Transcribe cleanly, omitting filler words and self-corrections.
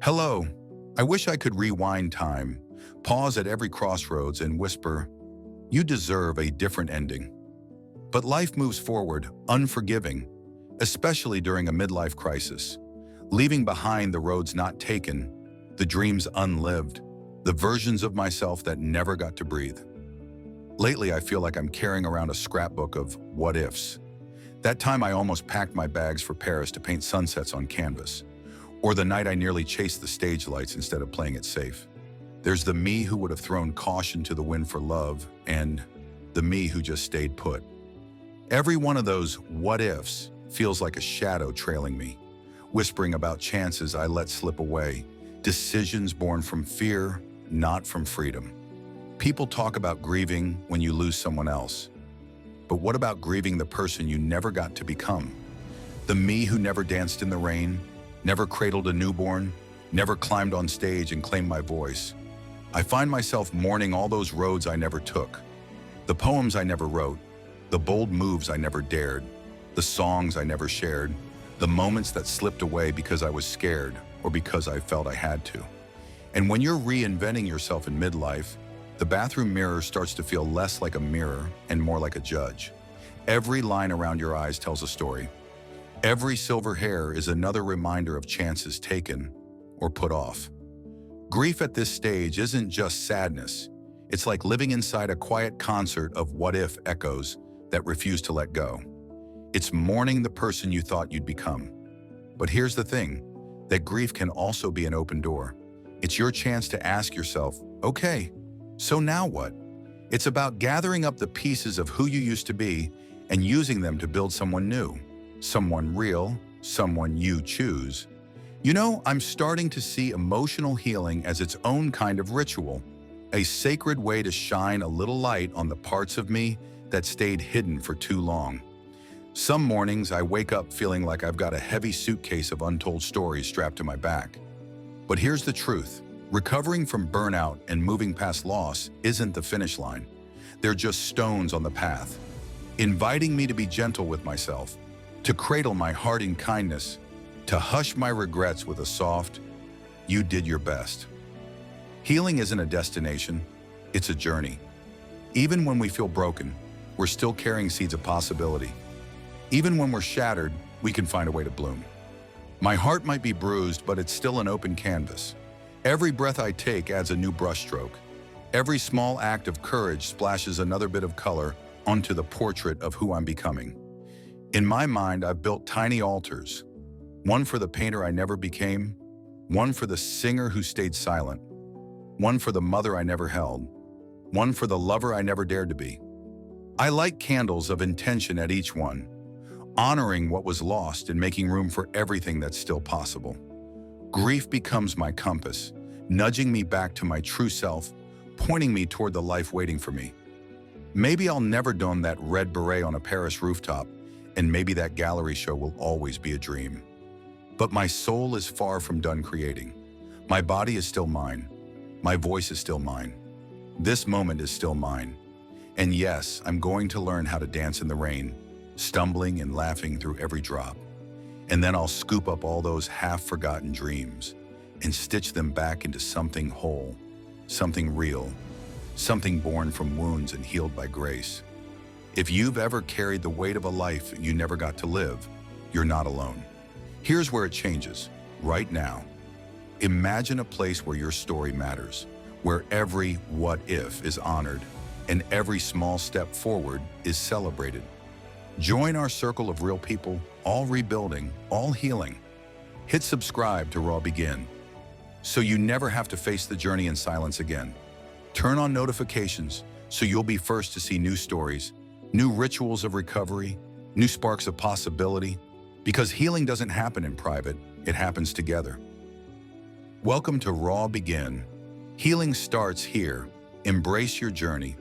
Hello. I wish I could rewind time, pause at every crossroads and whisper, you deserve a different ending. But life moves forward, unforgiving, especially during a midlife crisis, leaving behind the roads not taken, the dreams unlived, the versions of myself that never got to breathe. Lately, I feel like I'm carrying around a scrapbook of what ifs. That time I almost packed my bags for Paris to paint sunsets on canvas. Or the night I nearly chased the stage lights instead of playing it safe. There's the me who would have thrown caution to the wind for love, and the me who just stayed put. Every one of those what ifs feels like a shadow trailing me, whispering about chances I let slip away, decisions born from fear, not from freedom. People talk about grieving when you lose someone else. But what about grieving the person you never got to become? The me who never danced in the rain, never cradled a newborn, never climbed on stage and claimed my voice. I find myself mourning all those roads I never took, the poems I never wrote, the bold moves I never dared, the songs I never shared, the moments that slipped away because I was scared or because I felt I had to. And when you're reinventing yourself in midlife, the bathroom mirror starts to feel less like a mirror and more like a judge. Every line around your eyes tells a story. Every silver hair is another reminder of chances taken or put off. Grief at this stage isn't just sadness. It's like living inside a quiet concert of what-if echoes that refuse to let go. It's mourning the person you thought you'd become. But here's the thing, that grief can also be an open door. It's your chance to ask yourself, okay, so now what? It's about gathering up the pieces of who you used to be and using them to build someone new. Someone real, someone you choose. You know, I'm starting to see emotional healing as its own kind of ritual, a sacred way to shine a little light on the parts of me that stayed hidden for too long. Some mornings I wake up feeling like I've got a heavy suitcase of untold stories strapped to my back. But here's the truth, recovering from burnout and moving past loss isn't the finish line. They're just stones on the path, inviting me to be gentle with myself, to cradle my heart in kindness, to hush my regrets with a soft, you did your best. Healing isn't a destination, it's a journey. Even when we feel broken, we're still carrying seeds of possibility. Even when we're shattered, we can find a way to bloom. My heart might be bruised, but it's still an open canvas. Every breath I take adds a new brushstroke. Every small act of courage splashes another bit of color onto the portrait of who I'm becoming. In my mind, I've built tiny altars, one for the painter I never became, one for the singer who stayed silent, one for the mother I never held, one for the lover I never dared to be. I light candles of intention at each one, honoring what was lost and making room for everything that's still possible. Grief becomes my compass, nudging me back to my true self, pointing me toward the life waiting for me. Maybe I'll never don that red beret on a Paris rooftop, and maybe that gallery show will always be a dream. But my soul is far from done creating. My body is still mine. My voice is still mine. This moment is still mine. And yes, I'm going to learn how to dance in the rain, stumbling and laughing through every drop. And then I'll scoop up all those half-forgotten dreams and stitch them back into something whole, something real, something born from wounds and healed by grace. If you've ever carried the weight of a life you never got to live, you're not alone. Here's where it changes, right now. Imagine a place where your story matters, where every what if is honored, and every small step forward is celebrated. Join our circle of real people, all rebuilding, all healing. Hit subscribe to Raw Begin, so you never have to face the journey in silence again. Turn on notifications so you'll be first to see new stories, new rituals of recovery, new sparks of possibility, because healing doesn't happen in private, it happens together. Welcome to Raw Begin. Healing starts here. Embrace your journey,